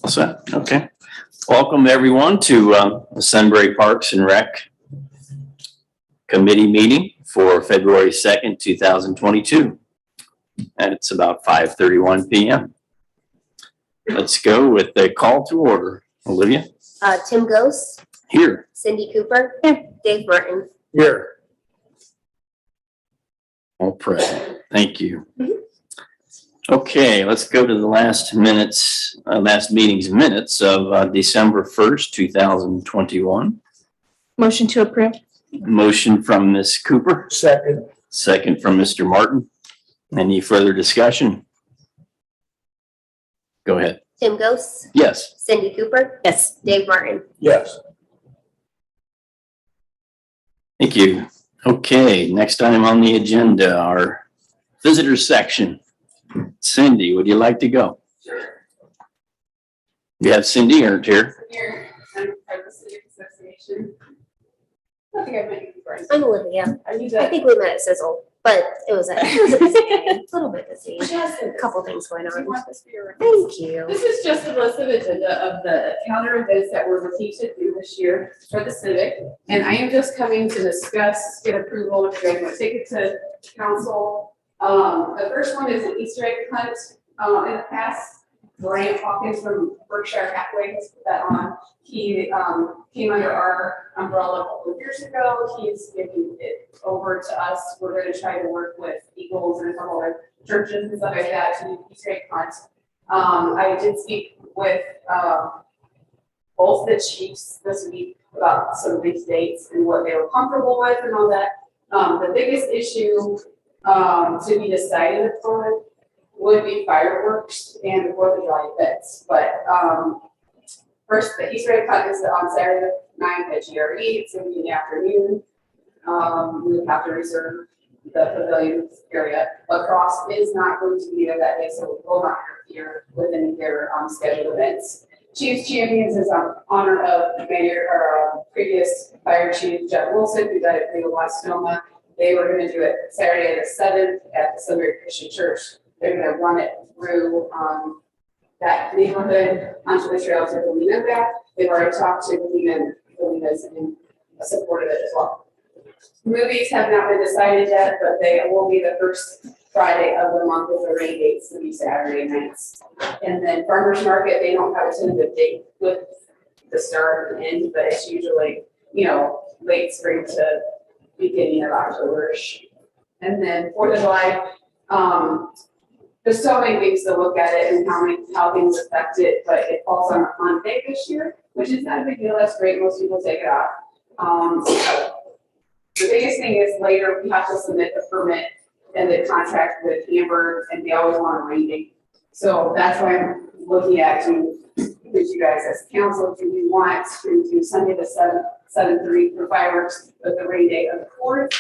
So, okay. Welcome everyone to the Sunbury Parks and Rec Committee meeting for February 2nd, 2022. And it's about 5:31 p.m. Let's go with the call to order. Olivia? Tim Ghost, Here. Cindy Cooper, Dave Martin. Here. All present. Thank you. Okay, let's go to the last meeting's minutes of December 1st, 2021. Motion to approve. Motion from Ms. Cooper. Second. Second from Mr. Martin. Any further discussion? Go ahead. Tim Ghost, Yes. Cindy Cooper, Yes. Dave Martin. Yes. Thank you. Okay, next item on the agenda, our visitors section. Cindy, would you like to go? Sure. We have Cindy here. Here, I'm part of the Civic Association. I think I've met you before. I'm Olivia. Are you I the? think we met at Sizzle, but it was a busy day, a little bit busy. Yes, A couple things going Do you on. want this for your records? Thank you. This is just a list of agenda of the calendar events that we're looking to do this year for the Civic. And I am just coming to discuss, get approval, if you guys want to take it to council. The first one is an Easter egg hunt. In the past, Brian Hawkins from Berkshire Hathaway has put that on. He came under our umbrella a couple of years ago. He's giving it over to us. We're going to try to work with Eagles and a couple other churches and stuff like that to do Easter egg hunt. I did speak with both the chiefs this week about some of these dates and what they were comfortable with and all that. The biggest issue to be decided upon would be fireworks and the 4th of July events. But first, the Easter egg hunt is on Saturday the 9th at GRE. It's going to be in the afternoon. We have to reserve the pavilion area. Lacrosse is not going to be there that day, so we will not interfere with any of their scheduled events. Chiefs Champions is on honor of previous fire chief Jeff Wilson, who died at glioblastoma. They were going to do it Saturday the 7th at the Sunbury Christian Church. They're going to run it through that neighborhood onto the trail to Galena back. They've already talked to Galena, and Galena's in support of it as well. Movies have not been decided yet, but they will be the first Friday of the month with the rain dates to be Saturday nights. And then farmers market, they don't have a tentative date with the start and end, but it's usually, late spring to beginning of October-ish. And then 4th of July, there's so many things to look at it and how things affect it, but it falls on a Monday this year, which is not a big deal. That's great. Most people take it off. The biggest thing is later we have to submit the permit and the contract with Amber, and they always want a rain date. So that's why I'm looking at with you guys as council. Do we want to do Sunday the 7/3 for fireworks with the rain date of the 4th?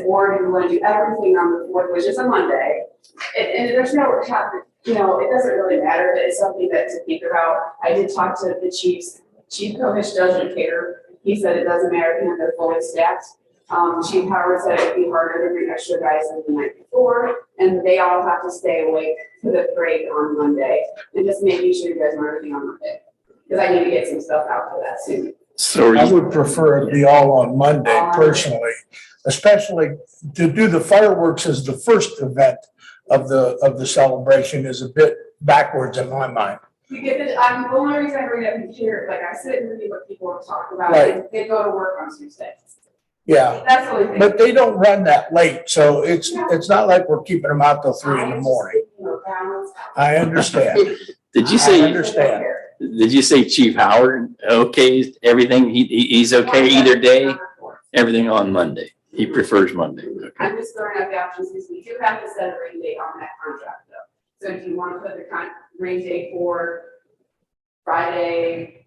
Or do we want to do everything on the 4th, which is a Monday? And there's no, it doesn't really matter, but it's something that to think about. I did talk to the chiefs. Chief Kovish doesn't care. He said it doesn't matter if they're fully staffed. Chief Howard said it'd be harder to bring extra guys in the night before, and they all have to stay awake for the parade on Monday. And just making sure you guys know everything on Monday, because I need to get some stuff out for that soon. So I would prefer it be all on Monday personally, especially to do the fireworks as the first event of the celebration is a bit backwards in my mind. You get the only reason I bring it up here, like I sit and read what people are talking about, Right. and they go to work on Tuesday. Yeah, That's the only thing. but they don't run that late, so it's not like we're keeping them out till 3 in the morning. I understand. did you I say understand. Chief Howard? Okay, everything, he's okay either day, everything on Monday. He prefers Monday. Okay. I'm just throwing out the options because we do have to set a rain date on that contract though. So do you want to put the rain date for Friday,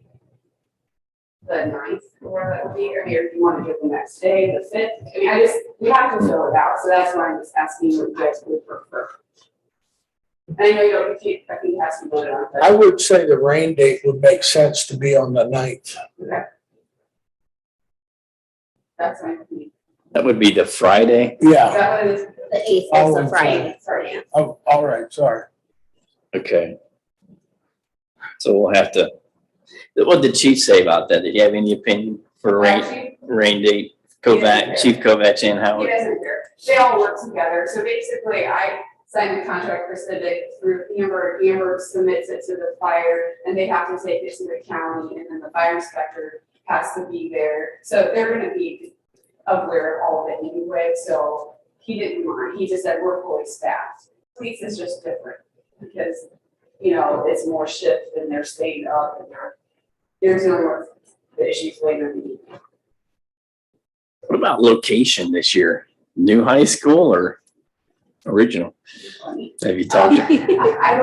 the 9th, or whatever that would be, or do you want to do it the next day, the 5th? I mean, we have to fill it out, so that's why I'm just asking what you guys would prefer. And I know you don't, I think it has to be voted on, but. I would say the rain date would make sense to be on the 9th. Okay. That's fine with me. That would be the Friday. Yeah, That one is, The 8th is Oh, the okay. Friday. sorry, Ann. oh, all right, sorry. Okay. So we'll have to, what did Chief say about that? Did you have any opinion for Actually, rain date? Yeah. Kovac, Chief Kovacs and he Howard? doesn't care. They all work together. So basically, I signed the contract for Civic through Amber. Amber submits it to the fire and they have to take it to the county and then the fire inspector has to be there. So they're gonna be aware of all of it anyway. So he didn't mind. He just said, we're fully staffed. Police is just different because, you know, it's more shift and they're staying up and they're dealing with the issues later in the evening. What about location this year? New high school or original? Have you talked? I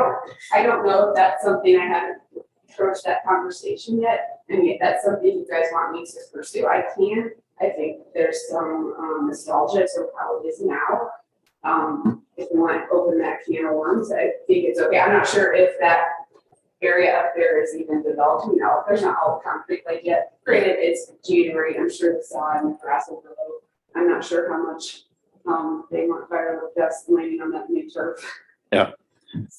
don't know if that's something I haven't approached that conversation yet. And if that's something you guys want me to pursue, I can. I think there's some nostalgia, so probably is now. If we want to open that can of worms, I think it's okay. I'm not sure if that area up there is even developed, you know, there's not all concrete like yet. Granted, it's January, I'm sure the sun and the grass will grow. I'm not sure how much they want firework dust landing on that new turf. Yeah.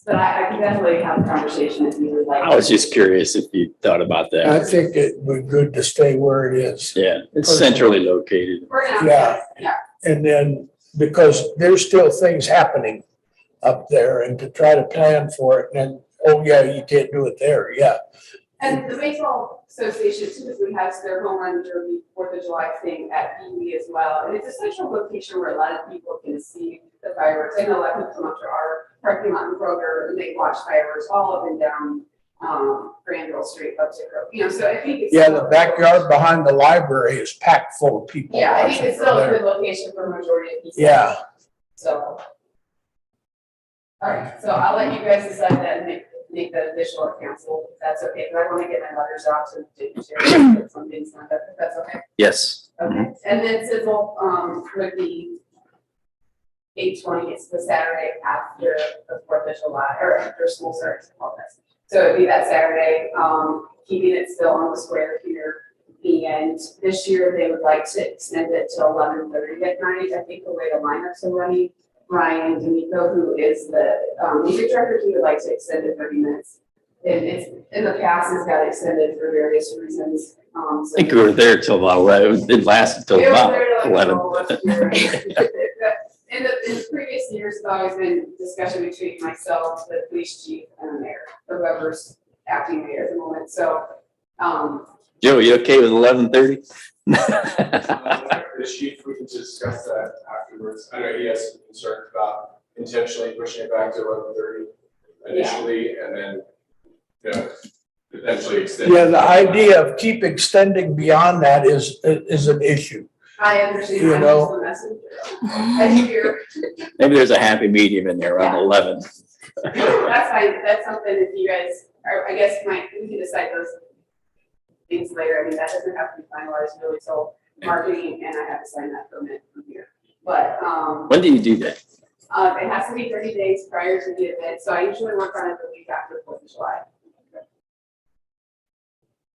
But I can definitely have a conversation if you would like. I was just curious if you thought about I that. think it would be good to stay where it is. Yeah, it's centrally located. For now, Yeah. yeah. And then, because there's still things happening up there and to try to plan for it and, oh yeah, you can't do it there, yeah. And the baseball association typically has their home run derby, 4th of July thing at BB as well. And it's a central location where a lot of people can see the fireworks. I know a lot of people come up to our parking lot in Kroger and they watch fireworks all up and down Granville Street up to Kroger. You know, so I think it's. Yeah, the backyard behind the library is packed full of people. Yeah, I think watching it's from still a there. good location for a majority of people. Yeah, So. All right, so I'll let you guys decide that and make the official at council, if that's okay, but I want to get my letters out to share that something's not that, if that's okay. Yes. Okay, and then Sizzle, would be 8/20, it's the Saturday after the 4th of July, or after school starts, all that. So it'd be that Saturday, keeping it still on the square here. And this year they would like to extend it to 11:30 at night, I think the way the lineups are running. Ryan D'Amico, who is the music director, he would like to extend it 30 minutes. And it's, in the past, it's got extended for various reasons. I think we were there till about 11. It lasted till about 11. In the previous years, it's always been discussion between myself, the police chief, and the mayor, or whoever's acting mayor at the moment. So, Joe, you okay with 11:30? The chief, we can discuss that afterwards. I know he has some concerns about intentionally pushing it back to 11:30 initially, and then, you know, potentially extending. yeah, the idea of keep extending beyond that is an issue. I understand. You I'm know. just the messenger. I hear. Maybe there's a happy medium in there around 11. That's fine, that's something if you guys, or I guess we can decide those things later, I mean, that doesn't have to be finalized really till marketing, and I have to sign that permit from here. But, When do you do that? it has to be 30 days prior to the event, so I usually work on it the week after 4th of July.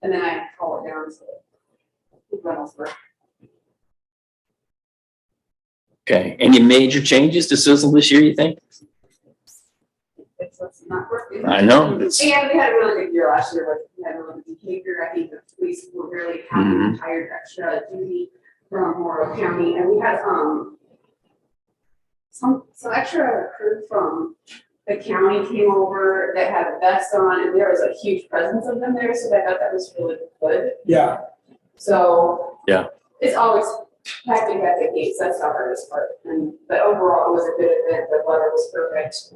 And then I call it down to Reynoldsburg. Okay. Any major changes to Sizzle this year, you think? It's not working. I know. And we had a really good year last year with, we had a really good behavior. I think the police were really happy, Mhm. hired extra duty from Morrow County, and we had, some extra crew from the county came over that had a vest on, and there was a huge presence of them there, so I thought that was really good. Yeah, So. Yeah. It's always packing at the gates, that's the hardest part, but overall, it was a good event, the weather was perfect.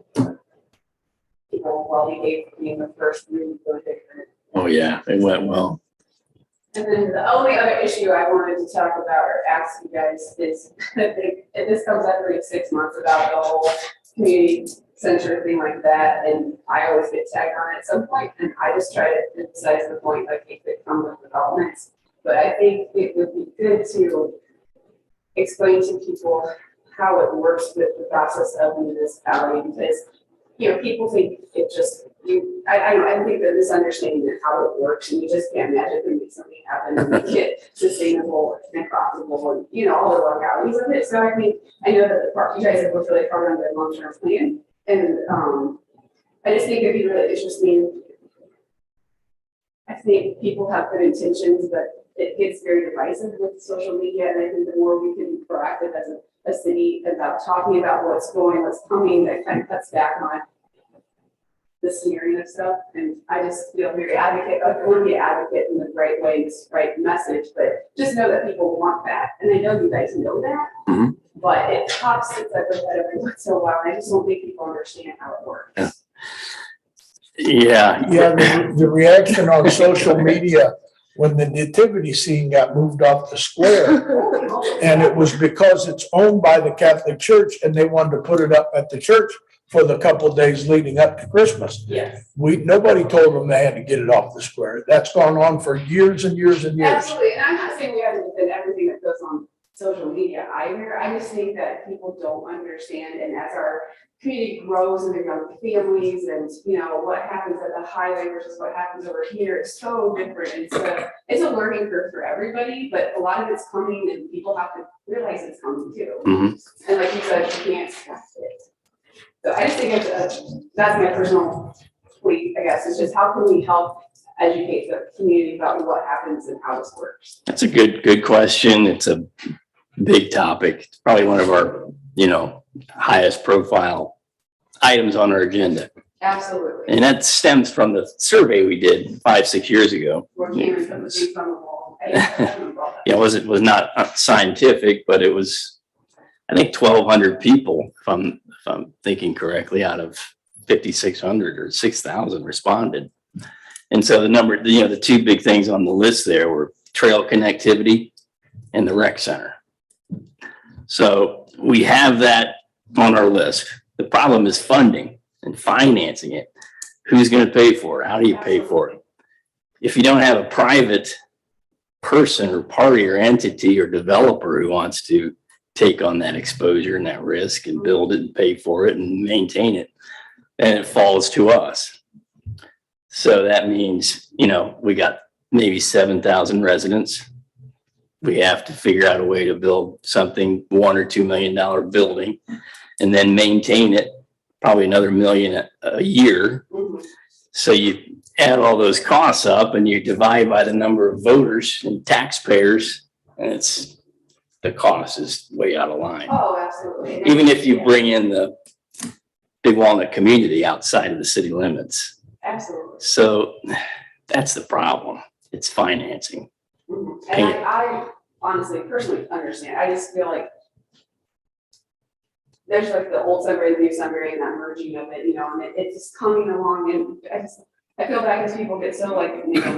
People, while we gave me the first really good event. Oh, yeah, it went well. And then the only other issue I wanted to talk about or ask you guys is, and this comes up every 6 months about the whole community center thing like that, and I always get tagged on it at some point, and I just try to emphasize the point, like, it could come with developments. But I think it would be good to explain to people how it works with the process of the municipality, because people think it just, I think they're misunderstanding of how it works, and you just can't magically make something happen and make it sustainable and profitable, and, all the legalities of it. So I mean, I know that you guys have worked really hard on the long-term plan, and, I just think it'd be really interesting. I think people have good intentions, but it gets very divisive with social media, and I think the more we can be proactive as a city about talking about what's coming, that kind of cuts back on the scenario stuff. And I just feel very advocate. I want to be an advocate in the right way, this right message, but just know that people want that. And I know you guys know that, Mhm. but it pops up every once in a while. And I just don't think people understand how it works. Yeah. Yeah, the reaction on social media when the nativity scene got moved off the square. And it was because it's owned by the Catholic Church and they wanted to put it up at the church for the couple of days leading up to Christmas. Yes. Nobody told them they had to get it off the square. That's gone on for years and years and years. Absolutely, and I'm not saying we haven't done everything that goes on social media either. I just think that people don't understand, and as our community grows and their young families, and what happens at the highway versus what happens over here is so different. And so it's a learning curve for everybody, but a lot of it's coming, and people have to realize it's coming too. Mhm. And like you said, you can't expect it. So I just think that's my personal point, I guess, is just how can we help educate the community about what happens and how this works. That's a good question. It's a big topic. It's probably one of our, highest profile items on our agenda. Absolutely. And that stems from the survey we did 5-6 years ago. We're hearing from the boots on the wall. It was not scientific, but it was, I think, 1,200 people, if I'm thinking correctly, out of 5,600 or 6,000 responded. And so the two big things on the list there were trail connectivity and the rec center. So we have that on our list. The problem is funding and financing it. Who's going to pay for it? How do you pay for it? If you don't have a private person or party or entity or developer who wants to take on that exposure and that risk and build it and pay for it and maintain it, then it falls to us. So that means, we got maybe 7,000 residents. We have to figure out a way to build something, $1 or $2 million building, and then maintain it, probably another $1 million a year. So you add all those costs up and you divide by the number of voters and taxpayers, and the cost is way out of line. Oh, absolutely. Even if you bring in the Big Walnut community outside of the city limits. Absolutely. So that's the problem. It's financing. And I honestly, personally understand. I just feel like there's like the old Sunbury, the new Sunbury, and that merging of it, and it's just coming along. And I feel bad because people get so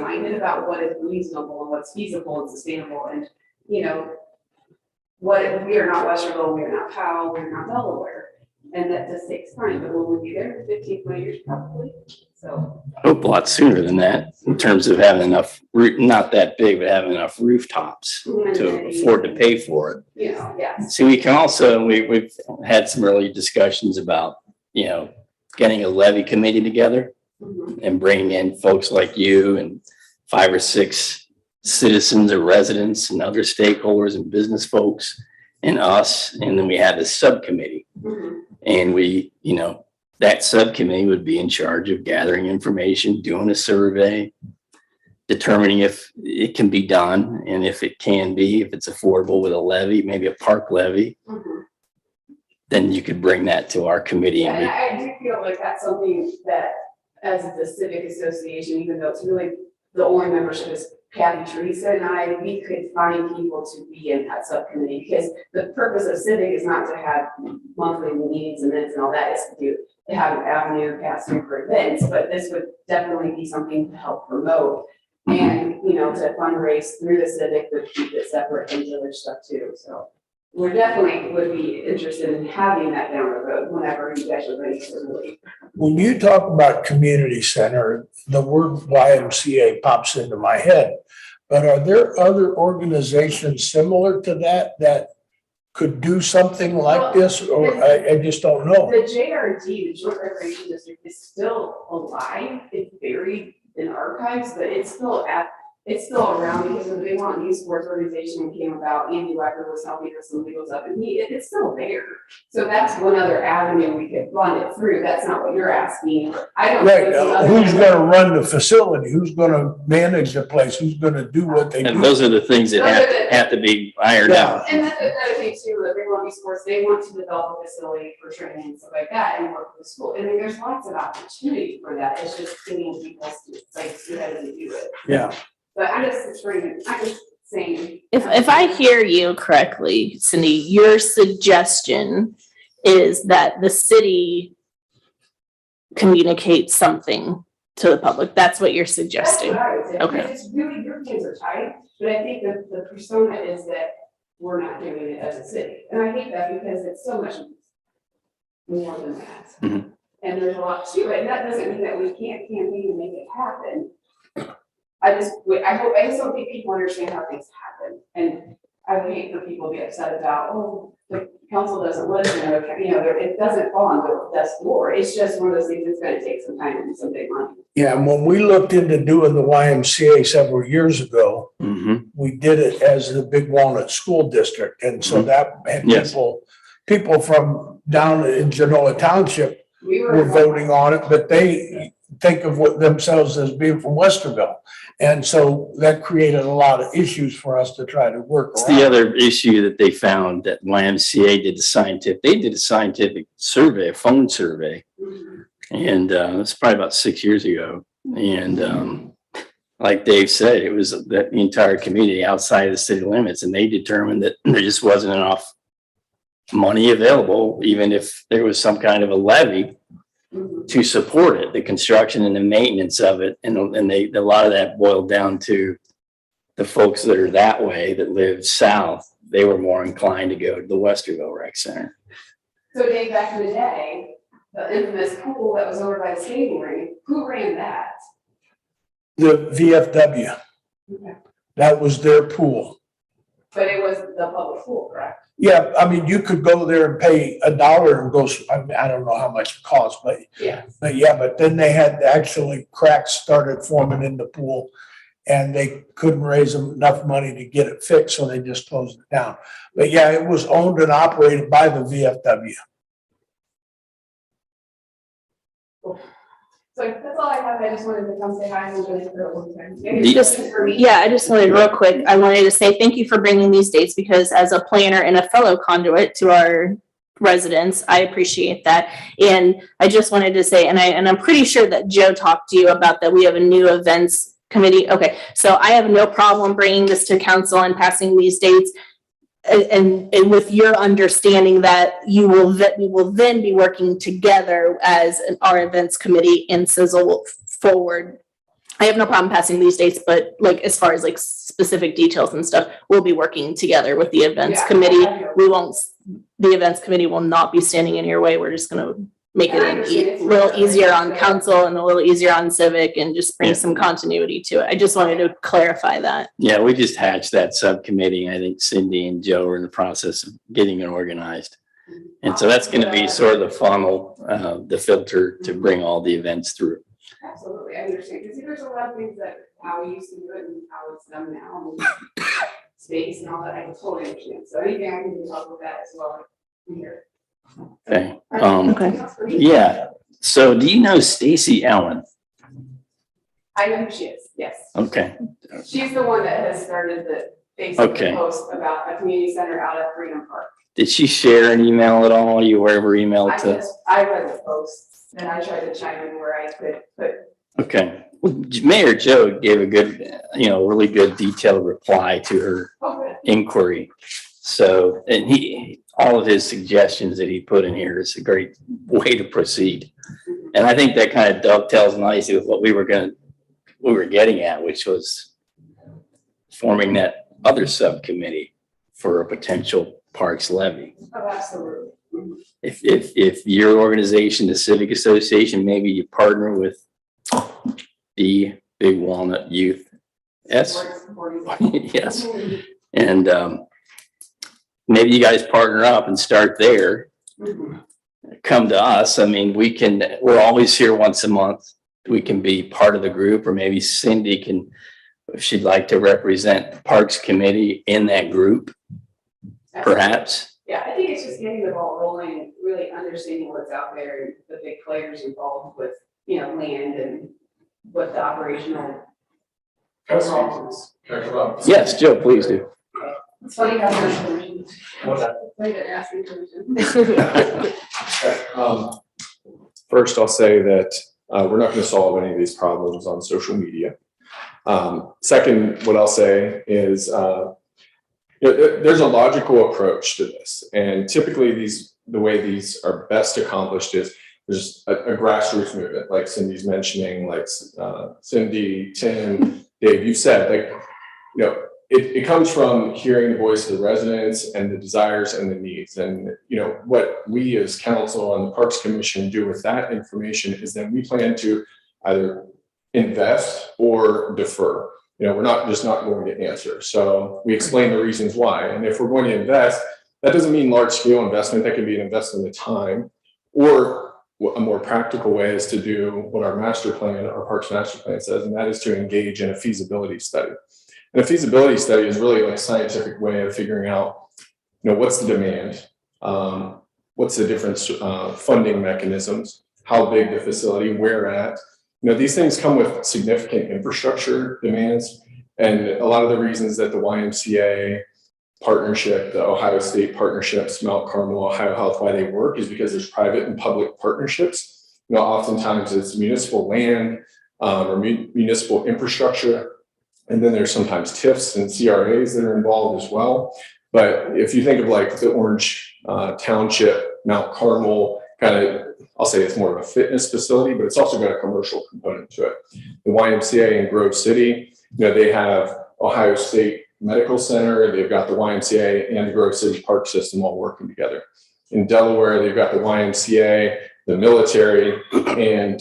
minded about what is reasonable and what's feasible and sustainable. And, we are not Westerville, we are not Powell, we're not Delaware. And that just takes time, but will we be there in 15, 20 years probably? So. I hope a lot sooner than that in terms of having enough, not that big, but having enough rooftops to afford to pay for it. Yes. So we can also, we've had some early discussions about, getting a levy committee together and bringing in folks like you and 5 or 6 citizens or residents and other stakeholders and business folks and us. And then we have a subcommittee. And that subcommittee would be in charge of gathering information, doing a survey, determining if it can be done, and if it can be, if it's affordable with a levy, maybe a park levy, then you could bring that to our committee. Yeah, and I do feel like that's something that, as the civic association, even though it's really the only membership is Kathy, Teresa, and I, we could find people to be in that subcommittee, because the purpose of civic is not to have monthly meetings and events and all that, it's to have an avenue pass through for events, but this would definitely be something to help promote and, to fundraise through the civic, but keep it separate from village stuff too. So we definitely would be interested in having that down the road whenever you guys are ready to really. When you talk about community center, the word YMCA pops into my head. But are there other organizations similar to that could do something like this, or I just don't know. The JRD, the Joint Recreation District, is still alive. It's buried in archives, but it's still around because when the Big Mountain Youth Sports Organization came about, Andy Wecker was helping us some legals up, and it's still there. So that's one other avenue we could run it through. That's not what you're asking. I don't. Right, think the other- who's gonna run the facility? Who's gonna manage the place? Who's gonna do what they And do? those are the things that have to be ironed out. And that's another thing too, the Big Mountain Youth Sports, they want to develop a facility for training and stuff like that and work with the school. And there's lots of opportunity for that. It's just getting people to how to do it. Yeah, But I'm just saying. If I hear you correctly, Cindy, your suggestion is that the city communicate something to the public. That's what you're suggesting. That's what I would say. Okay. Because it's really, your hands are tied, but I think that the persona is that we're not doing it as a city. And I hate that because it's so much more than that. Mhm. And there's a lot to it, and that doesn't mean that we can't campaign and make it happen. I just don't think people understand how things happen, and I would hate for people to be upset about, oh, the council doesn't listen, or, it doesn't fall on the desk floor. It's just one of those things that's gonna take some time and some big money. yeah, and when we looked into doing the YMCA several years ago, Mhm. we did it as the Big Walnut School District, and so that had Yes. people from down in Genoa Township We were voting on it, but they think of what themselves as being from Westerville. And so that created a lot of issues for us to try to work It's around. the other issue that they found that YMCA did they did a scientific survey, a phone survey. And it's probably about 6 years ago. And like Dave said, it was the entire community outside of the city limits, and they determined that there just wasn't enough money available, even if there was some kind of a levy to support it, the construction and the maintenance of it. And a lot of that boiled down to the folks that are that way, that live south. They were more inclined to go to the Westerville Rec Center. So Dave, back in the day, the infamous pool that was over by the skating rink, who ran that? The VFW, Okay. that was their pool. But it was the public pool, correct? Yeah, I mean, you could go there and pay $1 and go, I don't know how much it costs, but Yeah. but then they had actually cracks started forming in the pool, and they couldn't raise enough money to get it fixed, so they just closed it down. But yeah, it was owned and operated by the VFW. So that's all I have. I just wanted to come say hi and enjoy it for a long time. Just- Yeah, I just wanted real quick, I wanted to say thank you for bringing these dates, because as a planner and a fellow conduit to our residents, I appreciate that. And I just wanted to say, and I'm pretty sure that Joe talked to you about that we have a new events committee. Okay, so I have no problem bringing this to council and passing these dates. And with your understanding that we will then be working together as our events committee and sizzle forward. I have no problem passing these dates, but like, as far as like specific details and stuff, we'll be working together with the events Yeah. committee. The events committee will not be standing in your way. We're just gonna make it a little easier on council and a little easier on civic, and just bring some continuity to it. I just wanted to clarify that. Yeah, we just hatched that subcommittee. I think Cindy and Joe are in the process of getting it organized. And so that's gonna be sort of the funnel, the filter to bring all the events through. Absolutely, I understand. Because there's a lot of things that how we used to do it and how it's done now, and space and all that. I totally understand. So anything I can do to help with that as well, I'm here. Okay. Okay. Yeah. So do you know Stacy Allen? I know who she is, yes. Okay. She's the one that has started the Okay. Facebook post about a community center out at Freedom Park. Did she share an email at all? You were ever emailed to? I read the posts and I tried to chime in where I could put. Okay. Well, Mayor Joe gave a good, really good detailed reply to her Oh, good. inquiry. So, and all of his suggestions that he put in here is a great way to proceed. And I think that kind of dovetails nicely with what we were getting at, which was forming that other subcommittee for a potential parks levy. Oh, absolutely. If your organization, the Civic Association, maybe you partner with the Big Walnut Youth. Yes. Yes. And maybe you guys partner up and start there. Come to us. I mean, we're always here once a month. We can be part of the group, or maybe Cindy can, if she'd like to represent the Parks Committee in that group, perhaps. Yeah, I think it's just getting the ball rolling, really understanding what's out there, and the big players involved with, land and what the operational. Can I come up? Yes, Joe, please do. It's funny how much permission. Funny to ask me permission. First, I'll say that we're not going to solve any of these problems on social media. Second, what I'll say is there's a logical approach to this, and typically the way these are best accomplished is there's a grassroots movement, like Cindy's mentioning, like Cindy, Tim, Dave, you said, it comes from hearing the voice of the residents and the desires and the needs. And, what we as council and the Parks Commission do with that information is then we plan to either invest or defer. We're not going to answer. So we explain the reasons why. And if we're going to invest, that doesn't mean large scale investment. That can be an investment of time, or a more practical way is to do what our Parks Master Plan says, and that is to engage in a feasibility study. And a feasibility study is really like a scientific way of figuring out, what's the demand, what's the different funding mechanisms, how big the facility, where at. These things come with significant infrastructure demands, and a lot of the reasons that the YMCA partnership, the Ohio State partnerships, Mount Carmel, Ohio Health, why they work is because there's private and public partnerships. Oftentimes it's municipal land or municipal infrastructure. And then there's sometimes TIFs and CRAs that are involved as well. But if you think of like the Orange Township, Mount Carmel, I'll say it's more of a fitness facility, but it's also got a commercial component to it. The YMCA in Grove City, they have Ohio State Medical Center, they've got the YMCA and the Grove City Park System all working together. In Delaware, they've got the YMCA, the military, and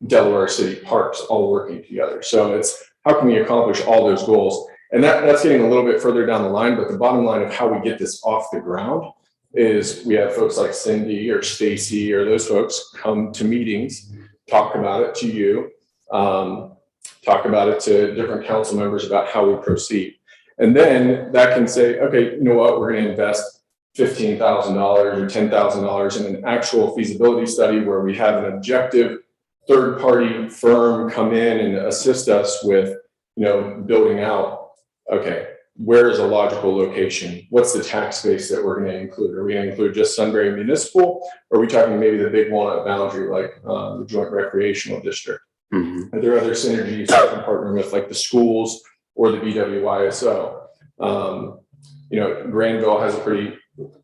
Delaware City Parks all working together. So it's how can we accomplish all those goals? And that's getting a little bit further down the line, but the bottom line of how we get this off the ground is we have folks like Cindy or Stacy or those folks come to meetings, talk about it to you, talk about it to different council members about how we proceed. And then that can say, okay, you know what, we're going to invest $15,000 or $10,000 in an actual feasibility study where we have an objective third-party firm come in and assist us with, building out, okay, where is a logical location? What's the tax base that we're going to include? Are we going to include just Sunbury Municipal? Or are we talking maybe the big Walnut boundary, like the Joint Recreational District? Mm-hmm. Are there other synergies that can partner with, like the schools or the BWYSO? Granville has a pretty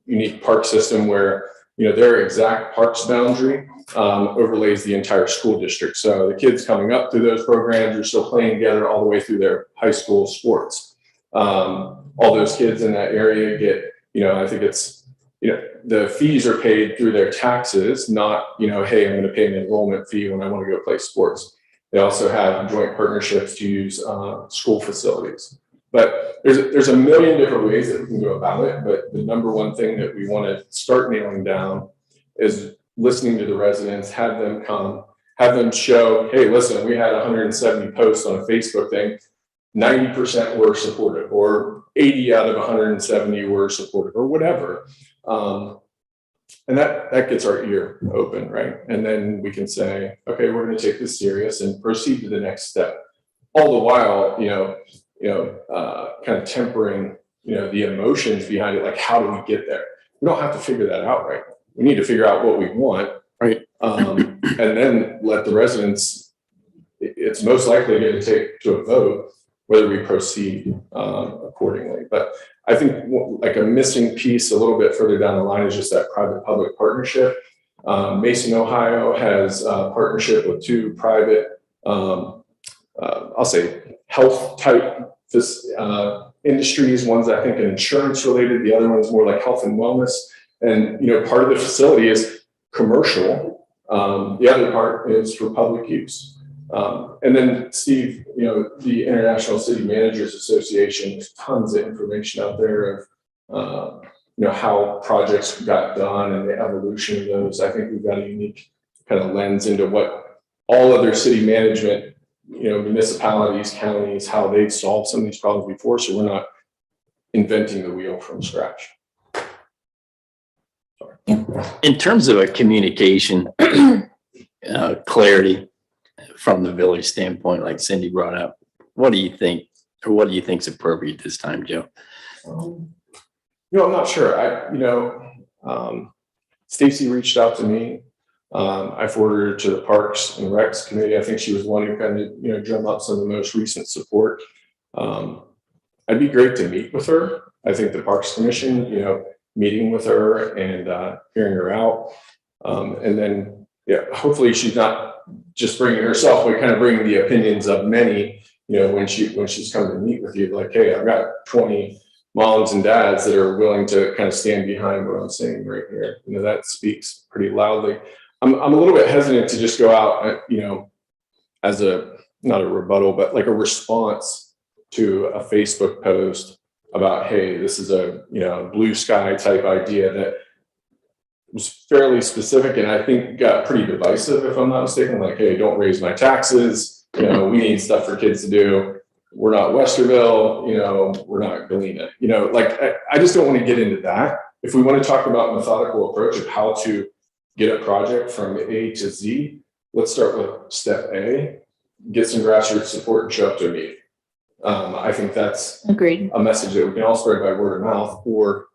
unique park system where, their exact parks boundary overlays the entire school district. So the kids coming up through those programs are still playing together all the way through their high school sports. All those kids in that area get, I think it's, the fees are paid through their taxes, not, hey, I'm going to pay an enrollment fee when I want to go play sports. They also have joint partnerships to use school facilities. But there's a million different ways that we can go about it. But the number one thing that we want to start nailing down is listening to the residents, have them come, have them show, hey, listen, we had 170 posts on a Facebook thing. 90% were supportive, or 80 out of 170 were supportive, or whatever. And that gets our ear open, right? And then we can say, okay, we're going to take this serious and proceed to the next step. All the while, kind of tempering, the emotions behind it. Like, how do we get there? We don't have to figure that out, right? We need to figure out what we want, right? And then let the residents. It's most likely going to take to a vote whether we proceed accordingly. But I think like a missing piece a little bit further down the line is just that private-public partnership. Mason, Ohio has a partnership with two private, I'll say health type industries. One's I think insurance related, the other one's more like health and wellness. And part of the facility is commercial. The other part is for public use. And then Steve, you know, the International City Managers Association, there's tons of information out there of, you know, how projects got done and the evolution of those. I think we've got a unique kind of lens into what all other city management, you know, municipalities, counties, how they've solved some of these problems before. So we're not inventing the wheel from scratch. In terms of a communication, clarity from the village standpoint, like Cindy brought up, what do you think, or what do you think is appropriate this time, Joe? You know, I'm not sure. Stacy reached out to me. I forwarded her to the Parks and Recs committee. I think she was wanting to kind of, you know, drum up some of the most recent support. It'd be great to meet with her. I think the Parks Commission, you know, meeting with her and hearing her out. And then, yeah, hopefully she's not just bringing herself, but kind of bringing the opinions of many, you know, when she's come to meet with you, like, hey, I've got 20 moms and dads that are willing to kind of stand behind what I'm saying right here. You know, that speaks pretty loudly. I'm a little bit hesitant to just go out, you know, as not a rebuttal, but like a response to a Facebook post about, hey, this is a, you know, blue sky type idea that was fairly specific and I think got pretty divisive, if I'm not mistaken. Like, hey, don't raise my taxes. You know, we need stuff for kids to do. We're not Westerville, you know, we're not Galena. You know, like, I just don't want to get into that. If we want to talk about methodical approach of how to get a project from A to Z, let's start with step A, get some grassroots support and show up to a meeting. I think that's Agreed. a message that we can all spread by word of mouth or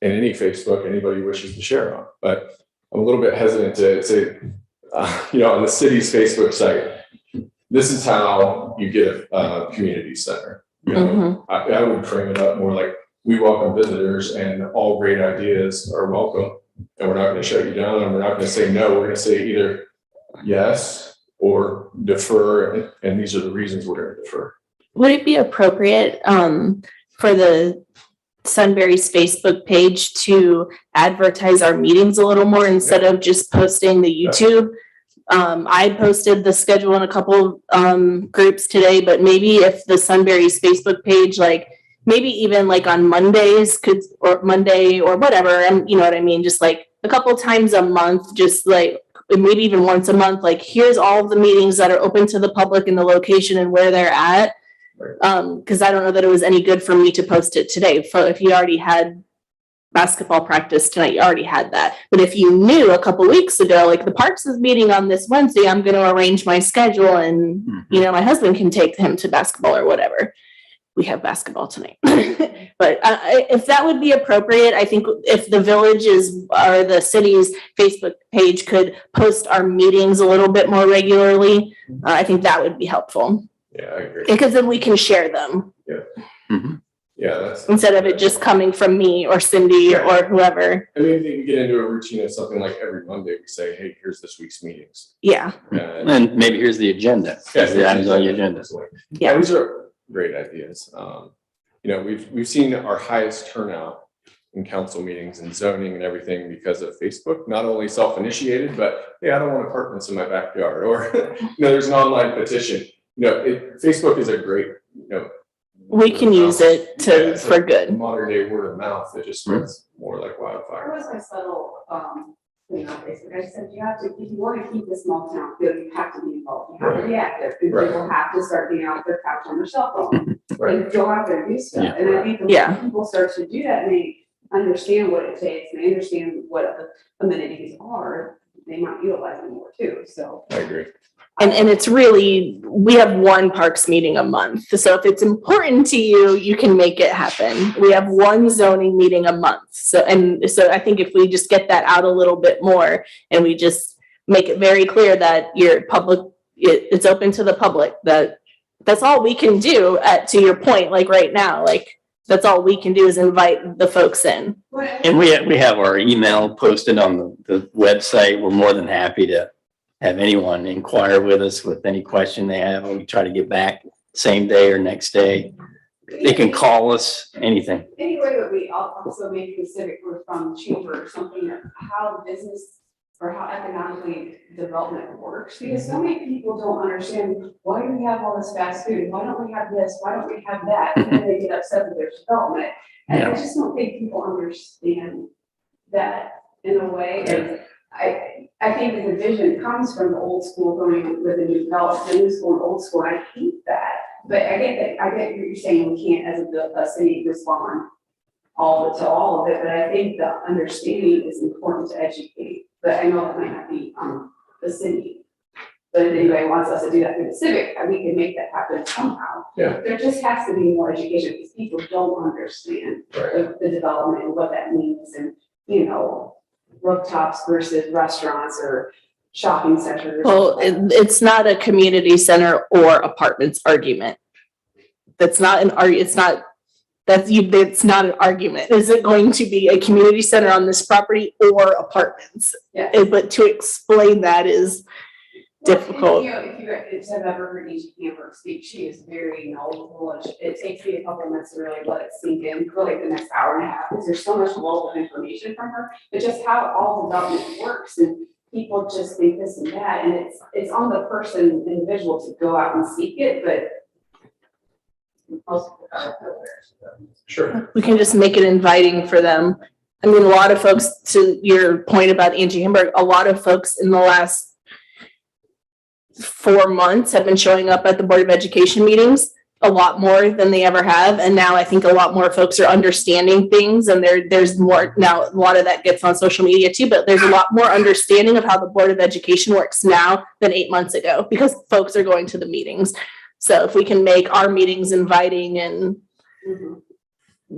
in any Facebook anybody wishes to share on. But I'm a little bit hesitant to say, you know, on the city's Facebook site, this is how you get a community center. You know, I would frame it up more like we welcome visitors and all great ideas are welcome. And we're not going to shut you down and we're not going to say no. We're going to say either yes or defer. And these are the reasons we're going to defer. Would it be appropriate for the Sunbury's Facebook page to advertise our meetings a little more instead of just posting the YouTube? I posted the schedule in a couple groups today, but maybe if the Sunbury's Facebook page, like maybe even like on Mondays or Monday or whatever, and you know what I mean? Just like a couple times a month, just like maybe even once a month, like here's all of the meetings that are open to the public and the location and where they're at. Because I don't know that it was any good for me to post it today. So if you already had basketball practice tonight, you already had that. But if you knew a couple weeks ago, like the Parks is meeting on this Wednesday, I'm going to arrange my schedule and, you know, my husband can take him to basketball or whatever. We have basketball tonight. But if that would be appropriate, I think if the village's or the city's Facebook page could post our meetings a little bit more regularly, I think that would be helpful. Yeah, I agree. Because then we can share them Yeah, that's instead of it just coming from me or Cindy or whoever. I mean, we get into a routine of something like every Monday, we say, hey, here's this week's meetings. Yeah. And maybe here's the agenda. Here's the items on the agenda. Yeah. These are great ideas. You know, we've seen our highest turnout in council meetings and zoning and everything because of Facebook, not only self-initiated, but hey, I don't want apartments in my backyard, or you know, there's an online petition. You know, Facebook is a great, you know, We can use it for good. modern day word of mouth. It just spreads more like There wildfire. was a subtle, thing on Facebook. I said, you have to, if you want to keep this small town, you have to be involved. You have to be active. Right. People have to start being off their couch on their cell phone. Right. And go out there and do stuff. Yeah. And I think the Yeah. more people start to do that and they understand what it takes and they understand what the amenities are, they might utilize them more too. So. I agree. And it's really, we have one parks meeting a month. So if it's important to you, you can make it happen. We have one zoning meeting a month. So I think if we just get that out a little bit more and we just make it very clear that your public, it's open to the public, that's all we can do to your point, like right now, like that's all we can do is invite the folks in. And we have our email posted on the website. We're more than happy to have anyone inquire with us with any question they have. We try to get back same day or next day. They can call us, anything. Anyway, that we also maybe consider from chamber or something, how business for how economically development works, because so many people don't understand, why do we have all this fast food? Why don't we have this? Why don't we have that? And then they get upset with their development. And I just don't think people understand that in a way. And I think the division comes from the old school going with the new development, the new school and old school. I hate that. But I get that, I get what you're saying, we can't as a city respond to all of it, but I think the understanding is important to educate. But I know that might not be the city. But if anybody wants us to do that through the civic, we can make that happen somehow. Yeah. There just has to be more education because people don't understand the development and what that means, and rooftops versus restaurants or shopping centers. Well, it's not a community center or apartments argument. That's not an it's not an argument. Is it going to be a community center on this property or apartments? Yeah. But to explain that is difficult. If you have ever heard Angie Hamburg speak, she is very knowledgeable, and it takes me a couple of minutes to really let it sink in, for like the next hour and a half, because there's so much wealth of information from her, but just how all development works, and people just think this and that, and it's on the person, individual, to go out and seek it, but most people don't know where. Sure. We can just make it inviting for them. I mean, a lot of folks, to your point about Angie Hamburg, a lot of folks in the last 4 months have been showing up at the Board of Education meetings, a lot more than they ever have. And now I think a lot more folks are understanding things, and there's more now. A lot of that gets on social media too, but there's a lot more understanding of how the Board of Education works now than 8 months ago, because folks are going to the meetings. So if we can make our meetings inviting and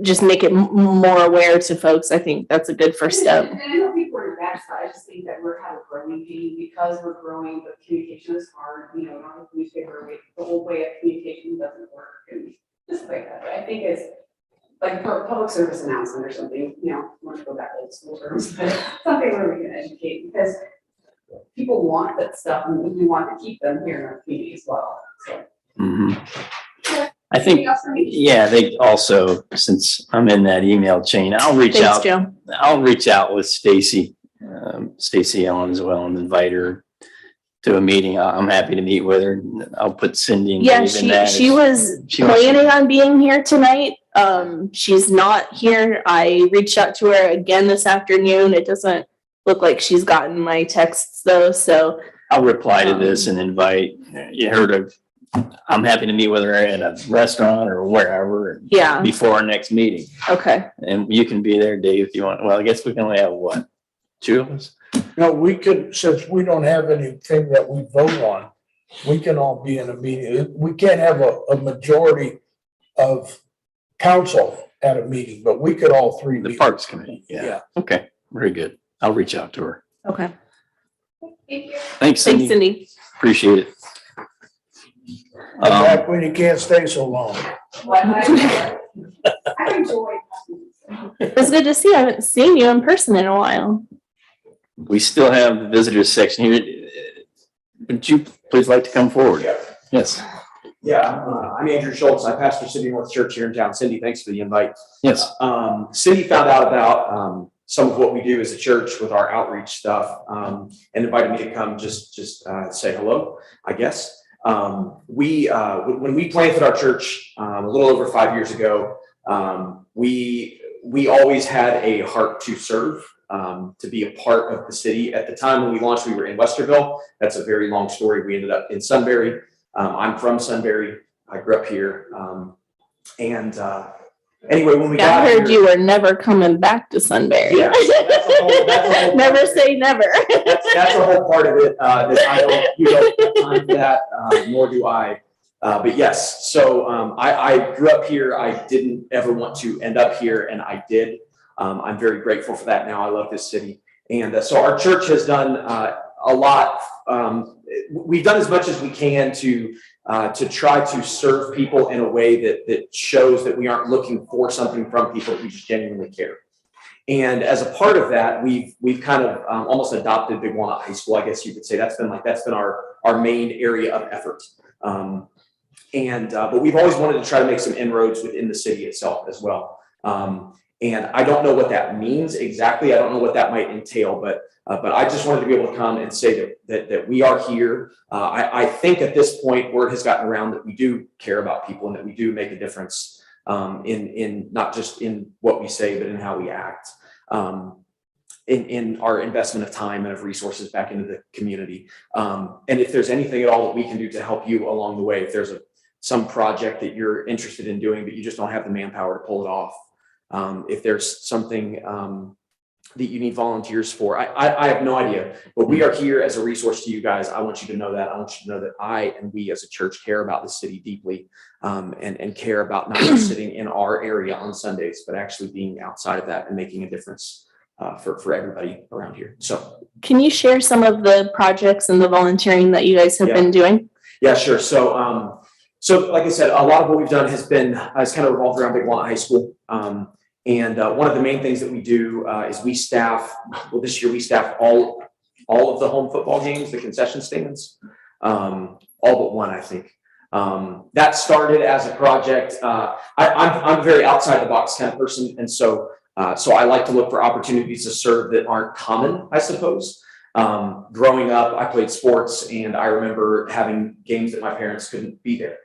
just make it more aware to folks, I think that's a good first step. And I know people are backside, I just think that we're kind of growing pain because we're growing, but communication is hard, not a newspaper, the whole way of communication doesn't work, and just like that. But I think it's like public service announcement or something, want to go back to old school terms, but something where we can educate, because people want that stuff, and we want to keep them here in our community as well, so. I think, Anything else for me? yeah, they also, since I'm in that email chain, I'll reach Thanks, out. Joe. I'll reach out with Stacy Ellen as well, and invite her to a meeting. I'm happy to meet with her. I'll put Cindy and Yeah, Dave in that. she was she wants- planning on being here tonight. She's not here. I reached out to her again this afternoon. It doesn't look like she's gotten my texts though, so. I'll reply to this and invite her to, I'm happy to meet with her at a restaurant or wherever Yeah, before our next meeting. okay. And you can be there, Dave, if you want. Well, I guess we can only have what? 2 of us? No, we could, since we don't have anything that we vote on, we can all be in a meeting. We can't have a majority of council at a meeting, but we could all three. The be. Parks Committee. Yeah. Yeah. Okay, very good. I'll reach out to her. Okay. Thank you. Thanks, Thanks, Cindy. Cindy. Appreciate it. Back when you can't stay so long. I enjoyed. It was good to see you. I haven't seen you in person in a while. We still have the visitors section here. Would you please like to come forward? Yeah. Yes, Yeah, I'm Andrew Schultz. I pastor City North Church here in town. Cindy, thanks for the invite. yes. Cindy found out about some of what we do as a church with our outreach stuff, and invited me to come just say hello, I guess. When we planted our church a little over 5 years ago, we always had a heart to serve, to be a part of the city. At the time when we launched, we were in Westerville. That's a very long story. We ended up in Sunbury. I'm from Sunbury. I grew up here. Anyway, when we Yeah, got I heard here, you were never coming back to Sunbury. Yeah, that's a whole Never say never. that's a whole part of it that you don't have time for that, nor do I. But yes, so I grew up here. I didn't ever want to end up here, and I did. I'm very grateful for that now. I love this city. And so our church has done a lot. We've done as much as we can to try to serve people in a way that shows that we aren't looking for something from people, we just genuinely care. And as a part of that, we've kind of almost adopted Big Walnut High School, I guess you could say. That's been our main area of effort. But we've always wanted to try to make some inroads within the city itself as well. And I don't know what that means exactly. I don't know what that might entail, but I just wanted to be able to come and say that we are here. I think at this point, word has gotten around that we do care about people and that we do make a difference in not just in what we say, but in how we act. In our investment of time and of resources back into the community. And if there's anything at all that we can do to help you along the way, if there's some project that you're interested in doing, but you just don't have the manpower to pull it off. If there's something that you need volunteers for, I have no idea, but we are here as a resource to you guys. I want you to know that. I want you to know that I and we as a church care about the city deeply and care about not just sitting in our area on Sundays, but actually being outside of that and making a difference for everybody around here. So Can you share some of the projects and the volunteering that you guys have been doing? yeah, sure. So like I said, a lot of what we've done has kind of revolved around Big Walnut High School. And one of the main things that we do is we staff, well, this year we staff all of the home football games, the concession stands, all but one, I think. That started as a project. I'm a very outside the box kind of person. And so I like to look for opportunities to serve that aren't common, I suppose. Growing up, I played sports and I remember having games that my parents couldn't be there.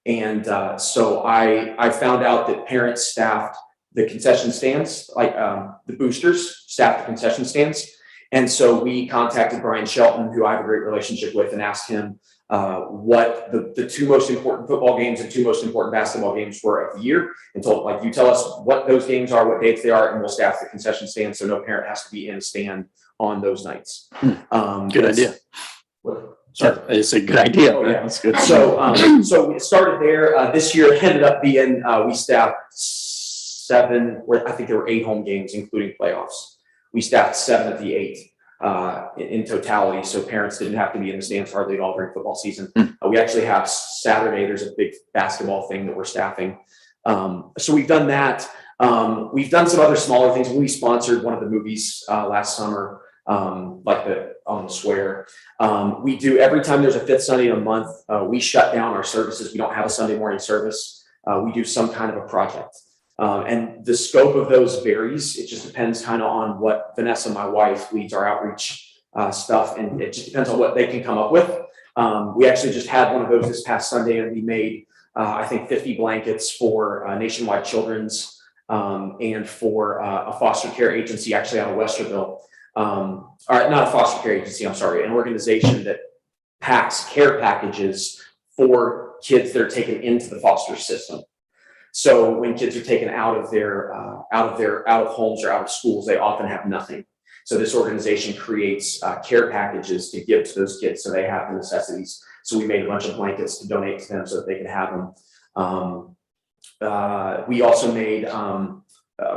And so I found out that parents staffed the concession stands, like the boosters staffed the concession stands. And so we contacted Brian Shelton, who I have a great relationship with, and asked him what the two most important football games and two most important basketball games were of the year, and told, like, you tell us what those games are, what dates they are, and we'll staff the concession stand so no parent has to be in a stand on those nights. Good idea. Sorry. It's a good idea. Oh, yeah. That's good. So we started there. This year ended up being, we staffed 7, I think there were 8 home games, including playoffs. We staffed 7 of the 8 in totality. So parents didn't have to be in the stands hardly at all during football season. We actually have Saturday, there's a big basketball thing that we're staffing. So we've done that. We've done some other smaller things. We sponsored one of the movies last summer, like on the Square. We do, every time there's a 5th Sunday in a month, we shut down our services. We don't have a Sunday morning service. We do some kind of a project. And the scope of those varies. It just depends kind of on what Vanessa, my wife, leads our outreach stuff. And it just depends on what they can come up with. We actually just had one of those this past Sunday, and we made, I think, 50 blankets for Nationwide Children's and for a foster care agency actually out of Westerville. Or not a foster care agency, I'm sorry, an organization that packs care packages for kids that are taken into the foster system. So when kids are taken out of homes or out of schools, they often have nothing. So this organization creates care packages to give to those kids so they have the necessities. So we made a bunch of blankets to donate to them so that they could have them. We also made,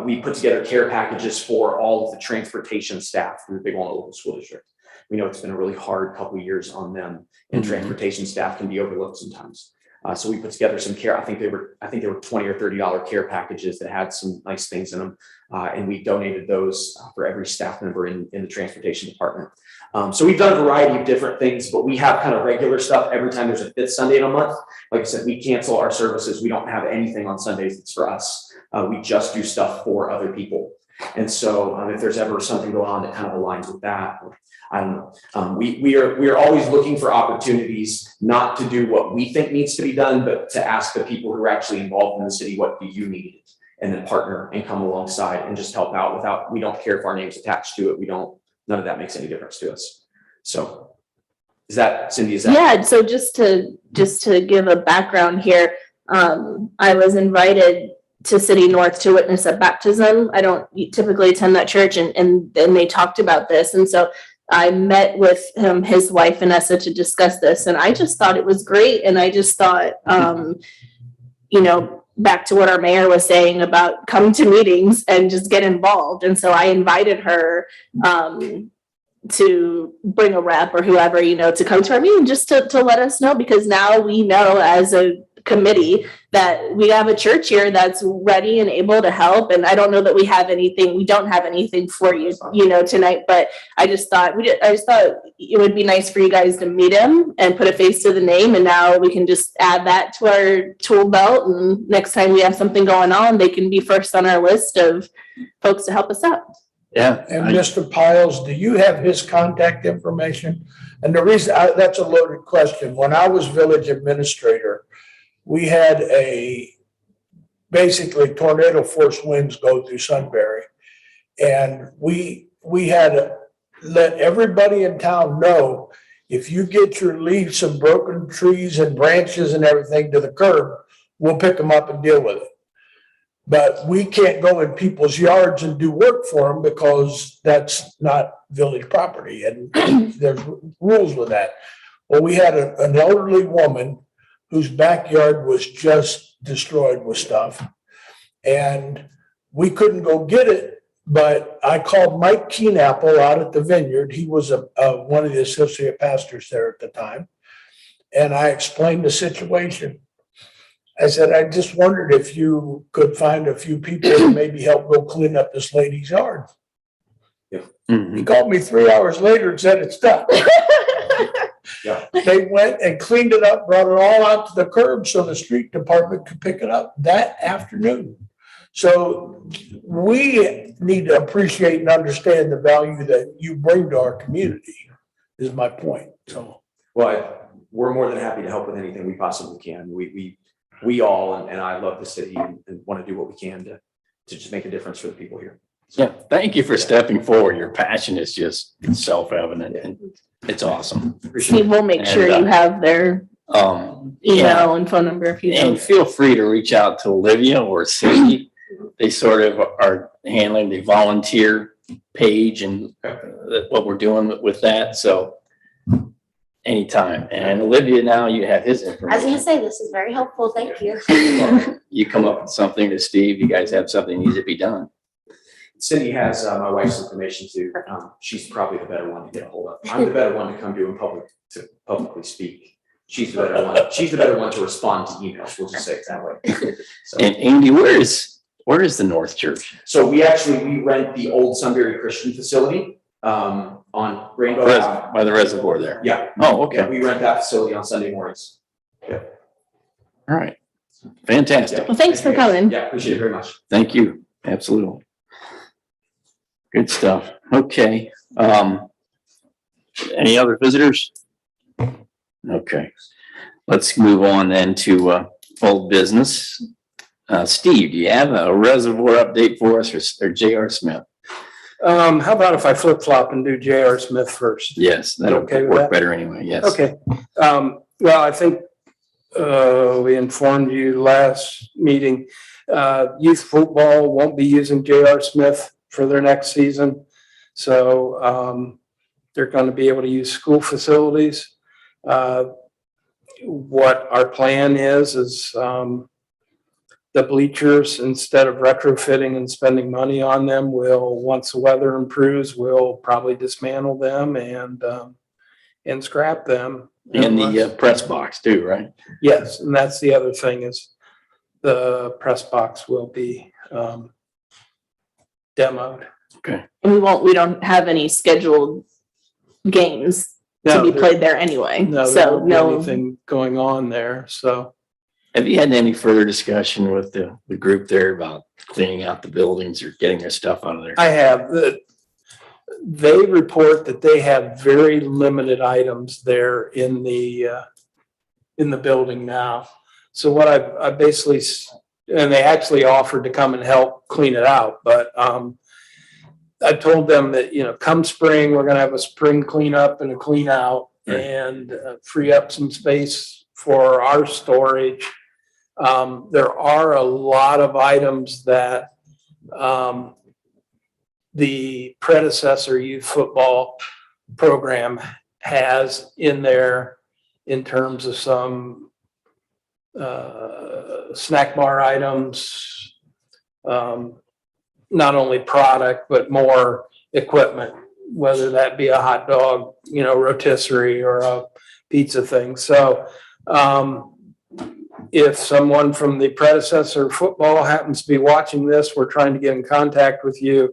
we put together care packages for all of the transportation staff from the Big Walnut Local School District. We know it's been a really hard couple of years on them, and transportation staff can be overlooked sometimes. So we put together some care. I think they were $20 or $30 care packages that had some nice things in them. And we donated those for every staff member in the transportation department. So we've done a variety of different things, but we have kind of regular stuff every time there's a 5th Sunday in a month. Like I said, we cancel our services. We don't have anything on Sundays that's for us. We just do stuff for other people. And so if there's ever something going on that kind of aligns with that, I don't know. We are always looking for opportunities not to do what we think needs to be done, but to ask the people who are actually involved in the city, what do you need? And then partner and come alongside and just help out we don't care if our name's attached to it. None of that makes any difference to us. So Cindy, Yeah, so just to give a background here, I was invited to City North to witness a baptism. I don't typically attend that church, and they talked about this. And so I met with his wife, Vanessa, to discuss this. And I just thought it was great. And I just thought, back to what our mayor was saying about come to meetings and just get involved. And so I invited her to bring a rep or whoever, to come to our meeting just to let us know, because now we know as a committee, that we have a church here that's ready and able to help. And I don't know that we don't have anything for you, tonight, but I just thought it would be nice for you guys to meet him and put a face to the name. And now we can just add that to our tool belt. And next time we have something going on, they can be first on our list of folks to help us out. Yeah. And Mr. Piles, do you have his contact information? And the reason, that's a loaded question. When I was village administrator, we had basically tornado force winds go through Sunbury. And we had to let everybody in town know, if you get your leaves and broken trees and branches and everything to the curb, we'll pick them up and deal with it. But we can't go in people's yards and do work for them because that's not village property, and there's rules with that. Well, we had an elderly woman whose backyard was just destroyed with stuff, and we couldn't go get it, but I called Mike Keenapple out at the Vineyard. He was one of the associate pastors there at the time, and I explained the situation. I said, I just wondered if you could find a few people to maybe help go clean up this lady's yard. Mhm. He called me 3 hours later and said it's done. Yeah. They went and cleaned it up, brought it all out to the curb so the street department could pick it up that afternoon. So we need to appreciate and understand the value that you bring to our community, is my point. So. Well, we're more than happy to help with anything we possibly can. We all, and I love the city and want to do what we can to just make a difference for the people here. Yeah, thank you for stepping forward. Your passion is just self-evident and it's awesome. Appreciate Steve, we'll make sure And, you have their Yeah, email and phone number if you and don't. feel free to reach out to Olivia or Cindy. They sort of are handling the volunteer page and what we're doing with that. So anytime. And Olivia, now you have his I was gonna information. say, this is very helpful. Thank you. You come up with something to Steve, you guys have something that needs to be done. Cindy has my wife's information too. She's probably the better one to get a hold of. I'm the better one to come to in public to publicly speak. She's the better one. She's the better one to respond to emails. We'll just say it that way. So, And Andy, where is the North Church? so we rent the old Sunbury Christian facility on Rainbow Ave. By the reservoir there. Yeah, Oh, yeah, okay. we rent that facility on Sunday mornings. All right. Fantastic. Well, thanks for coming. Yeah, appreciate it very much. Thank you. Absolutely. Good stuff. Okay. Any other visitors? Okay. Let's move on then to old business. Steve, do you have a reservoir update for us or J.R. Smith? How about if I flip flop and do J.R. Smith first? Yes, that'll Okay with work that? better anyway. Yes. Okay, well, I think, we informed you last meeting, youth football won't be using J.R. Smith for their next season. So, they're gonna be able to use school facilities. What our plan is, the bleachers, instead of retrofitting and spending money on them, once the weather improves, we'll probably dismantle them and scrap them. And the press box too, right? Yes, and that's the other thing is the press box will be demoed. And we don't have any scheduled games to No, be there- played there anyway. No, there So won't be no, anything going on there, so. Have you had any further discussion with the group there about cleaning out the buildings or getting their stuff out of there? I have, they report that they have very limited items there in the building now. So what I basically, and they actually offered to come and help clean it out, but I told them that, come spring, we're gonna have a spring cleanup and a clean out and free up some space for our storage. There are a lot of items that the predecessor youth football program has in there in terms of some snack bar items, not only product, but more equipment, whether that be a hot dog, rotisserie or a pizza thing. So if someone from the predecessor football happens to be watching this, we're trying to get in contact with you.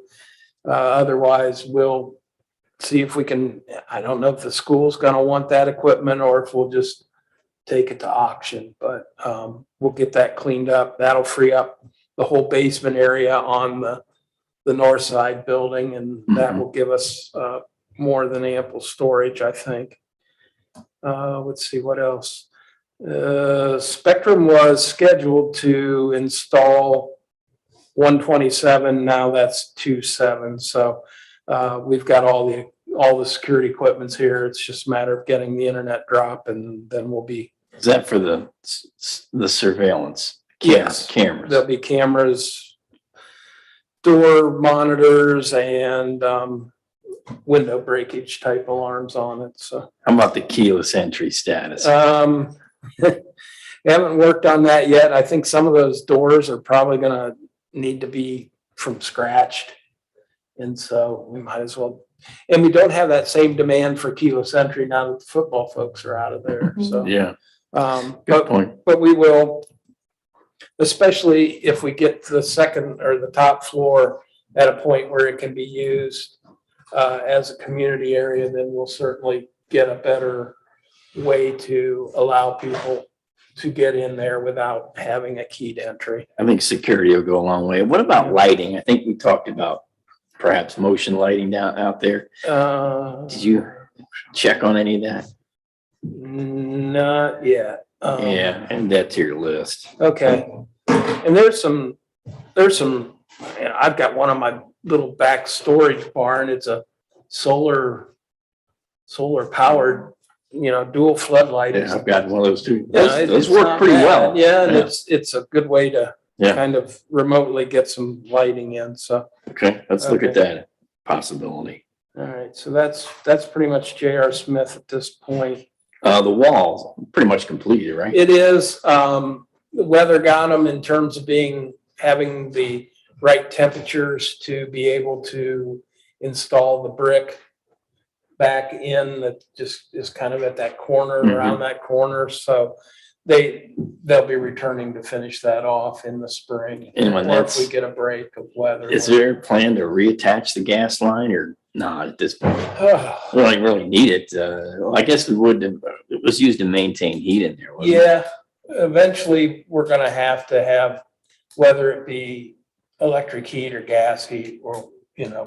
Otherwise, we'll see if we can, I don't know if the school's gonna want that equipment or if we'll just take it to auction, but we'll get that cleaned up. That'll free up the whole basement area on the north side building, and that will give us more than ample storage, I think. Let's see, what else? Spectrum was scheduled to install 127, now that's 27. So we've got all the security equipments here. It's just a matter of getting the internet drop, and then we'll be. Is that for the surveillance? Yes. Cameras. There'll be cameras, door monitors, and window breakage type alarms on it. So How about the keyless entry status? we haven't worked on that yet. I think some of those doors are probably gonna need to be from scratched. And so we might as well, and we don't have that same demand for keyless entry now that the football folks are out of there. So, Yeah, good but point. we will, especially if we get to the second or the top floor at a point where it can be used as a community area, then we'll certainly get a better way to allow people to get in there without having a keyed entry. I think security will go a long way. What about lighting? I think we talked about perhaps motion lighting out there. Did you check on any of that? Not yet. Yeah, and that's your list. Okay. And there's some, I've got one on my little back storage barn. It's a solar powered, dual floodlight. Yeah, I've got one of those too. Yeah, Those it's work not pretty bad. well. Yeah, and Yeah. it's a good way to Yeah. kind of remotely get some lighting in. So, Okay, let's look at Okay. that possibility. all right. So that's pretty much J.R. Smith at this point. The walls, pretty much completed, right? It is, the weather got them in terms of having the right temperatures to be able to install the brick back in that just is kind of at that corner, around that corner. So they'll be returning to finish that off in the spring. And when Or if that's- we get a break of weather. Is there a plan to reattach the gas line or not at this point? We don't really need it. Well, I guess we would, it was used to maintain heat in there, wasn't it? Yeah, eventually we're gonna have to have, whether it be electric heat or gas heat or,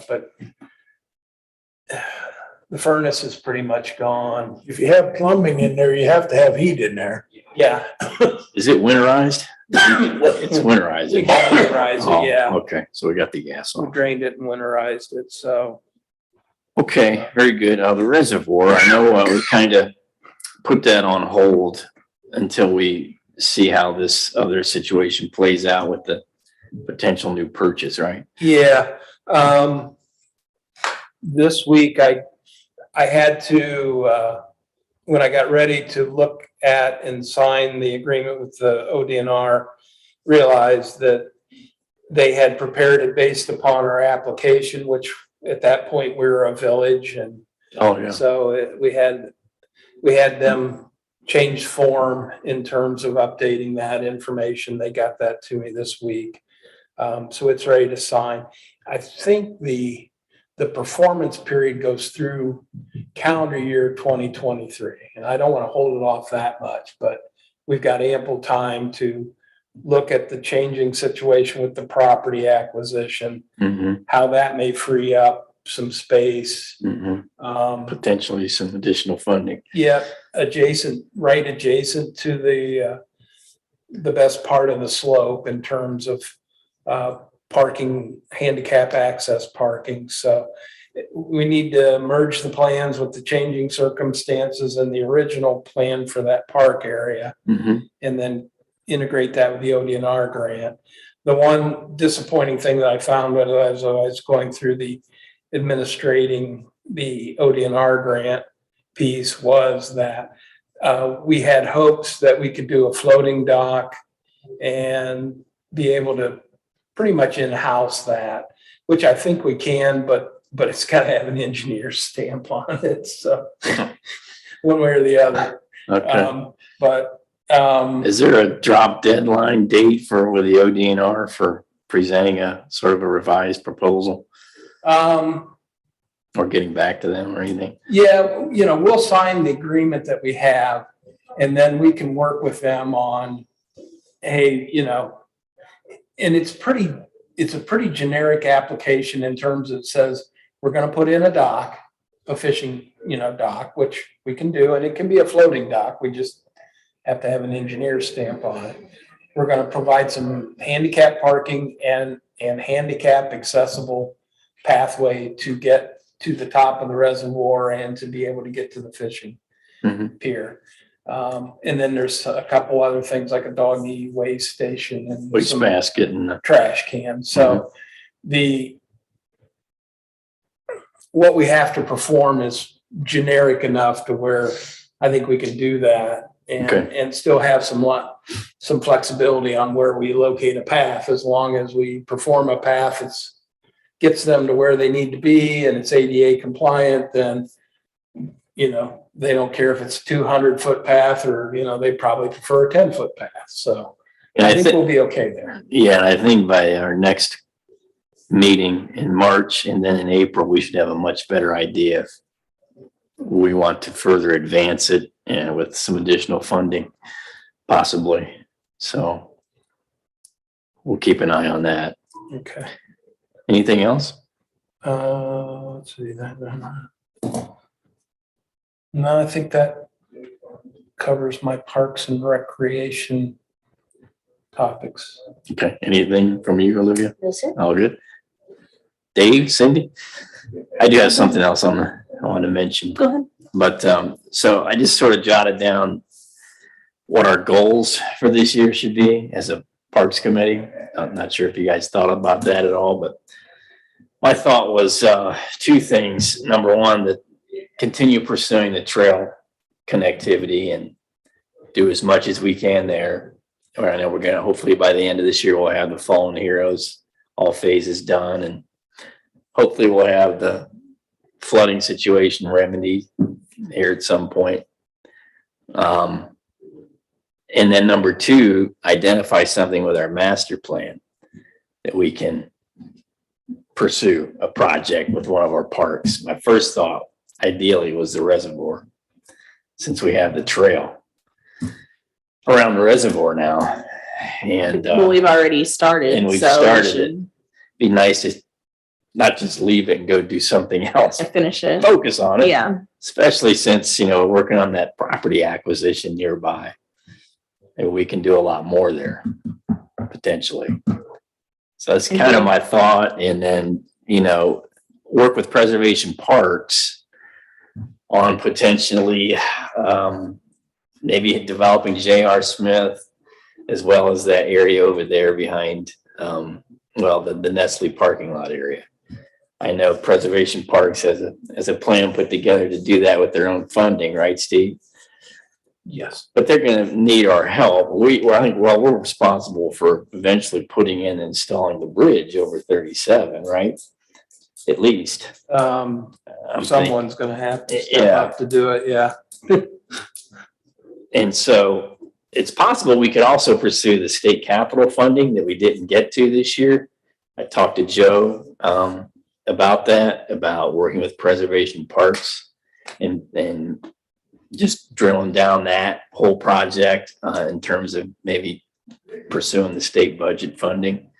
but the furnace is pretty much gone. If you have plumbing in there, you have to have heat in there. Yeah. Is it winterized? It's winterized. We got winterized it, Oh, yeah. Okay, so we got the gas We on. drained it and winterized it, so. Okay, very good. The reservoir, I know we kind of put that on hold until we see how this other situation plays out with the potential new purchase, right? Yeah, this week I had to, when I got ready to look at and sign the agreement with the ODNR, realized that they had prepared it based upon our application, which at that point we were a village, and Oh, yeah. so we had them change form in terms of updating that information. They got that to me this week. So it's ready to sign. I think the performance period goes through calendar year 2023. And I don't want to hold it off that much, but we've got ample time to look at the changing situation with the property acquisition, Mm-hmm, how that may free up some space. mm-hmm. Potentially some additional funding. Yeah, right adjacent to the best part of the slope in terms of parking, handicap access parking. So we need to merge the plans with the changing circumstances and the original plan for that park area, Mm-hmm. and then integrate that with the ODNR grant. The one disappointing thing that I found as I was going through the administrating the ODNR grant piece was that we had hopes that we could do a floating dock and be able to pretty much in-house that, which I think we can, but it's got to have an engineer's stamp on it. So one way or the other. Okay, But Is there a drop deadline date for with the ODNR for presenting a sort of a revised proposal or getting back to them or anything? Yeah, we'll sign the agreement that we have, and then we can work with them on, hey, and it's a pretty generic application in terms of it says, we're gonna put in a dock, a fishing, dock, which we can do, and it can be a floating dock. We just have to have an engineer stamp on it. We're gonna provide some handicap parking and handicap accessible pathway to get to the top of the reservoir and to be able to get to the fishing Mhm. pier. And then there's a couple other things like a doggy waste station and Waste some basket and trash can. So what we have to perform is generic enough to where I think we can do that and still have some flexibility on where we locate a path, as long as we perform a path that's gets them to where they need to be and it's ADA compliant, then, they don't care if it's 200-foot path or, they probably prefer a 10-foot path. So And I I think think, we'll be okay there. yeah, and I think by our next meeting in March and then in April, we should have a much better idea if we want to further advance it and with some additional funding, possibly. So we'll keep an eye on that. Okay. Anything else? Let's see that. No, I think that covers my parks and recreation topics. Okay, anything from you, Olivia? No, sir. All good? Dave, Cindy? I do have something else I want to mention. Go ahead. But, so I just sort of jotted down what our goals for this year should be as a Parks Committee. I'm not sure if you guys thought about that at all, but my thought was, two things. Number one, that continue pursuing the trail connectivity and do as much as we can there. I know we're gonna, hopefully by the end of this year, we'll have the Fallen Heroes, all phases done, and hopefully we'll have the flooding situation remedied here at some point. And then number two, identify something with our master plan that we can pursue a project with one of our parks. My first thought ideally was the reservoir, since we have the trail around the reservoir now. And Well, we've already started. and we've so we started should be nice to not just leave it and go do something else. Finish it. Focus on it. Yeah. Especially since, we're working on that property acquisition nearby. And we can do a lot more there, potentially. So that's kind of my thought. And then, work with Preservation Parks on potentially, maybe developing J.R. Smith, as well as that area over there behind, the Nestle parking lot area. I know Preservation Parks has a plan put together to do that with their own funding, right, Steve? Yes. But they're gonna need our help. We're responsible for eventually putting in and installing the bridge over 37, right? At least. I'm thinking. Someone's gonna have to step Yeah. up to do it, yeah. And so it's possible we could also pursue the state capital funding that we didn't get to this year. I talked to Joe about that, about working with Preservation Parks and just drilling down that whole project in terms of maybe pursuing the state budget funding.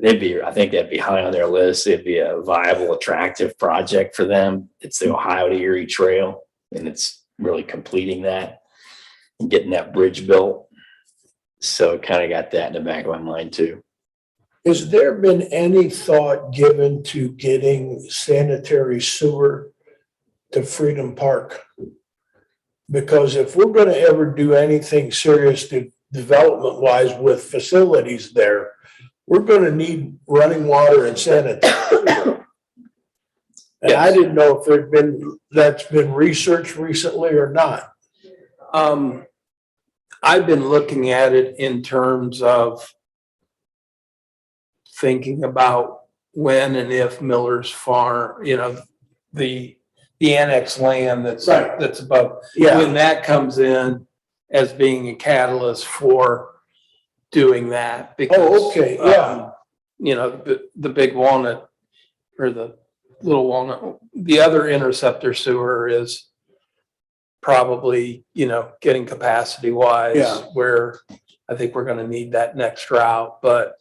I think that'd be high on their list. It'd be a viable, attractive project for them. It's the Ohio to Erie Trail, and it's really completing that and getting that bridge built. So kind of got that in the back of my mind too. Has there been any thought given to getting sanitary sewer to Freedom Park? Because if we're gonna ever do anything serious development wise with facilities there, we're gonna need running water and sanitary. And I didn't know if that's been researched recently or not. I've been looking at it in terms of thinking about when and if Miller's Farm, the annex land that's Right. above. Yeah, When that comes in, as being a catalyst for doing that. Because, Oh, okay, yeah. You know, the big walnut or the little walnut, the other interceptor sewer is probably, you know, getting capacity wise. Yeah. Where I think we're gonna need that next route, but,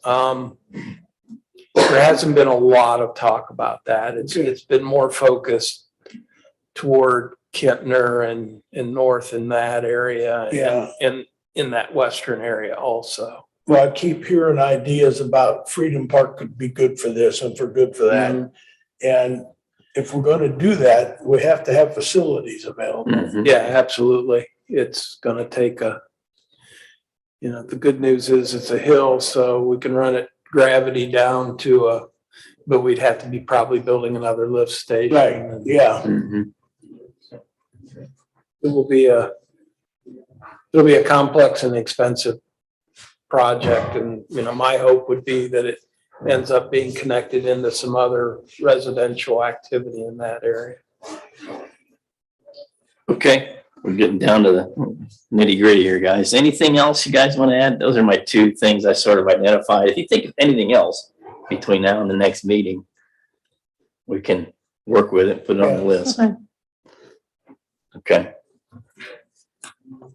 there hasn't been a lot of talk about that. It's been more focused toward Kentner and north in that area. Yeah. And in that western area also. Well, I keep hearing ideas about Freedom Park could be good for this and for good for that. Mhm. And if we're gonna do that, we have to have facilities available. Mhm. Yeah, absolutely. It's gonna take you know, the good news is it's a hill, so we can run it gravity down to but we'd have to be probably building another lift station. Right, And yeah. Mhm. It will be it'll be a complex and expensive project, and, you know, my hope would be that it ends up being connected into some other residential activity in that area. Okay, we're getting down to the nitty gritty here, guys. Anything else you guys want to add? Those are my two things I sort of identified. If you think of anything else between now and the next meeting, we can work with it, put it on the list. Okay.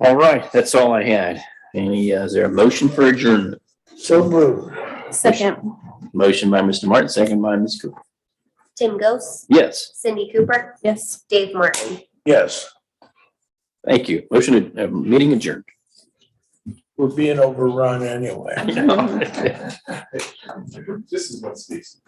All right, that's all I had. Is there a motion for adjournment? So moved. Second. Motion by Mr. Martin, second by Ms. Cooper. Tim Ghost, Yes, Cindy Cooper, Yes. Dave Martin. Yes, thank you. Motion, meeting adjourned. we're being overrun anyway. This is what Stacy.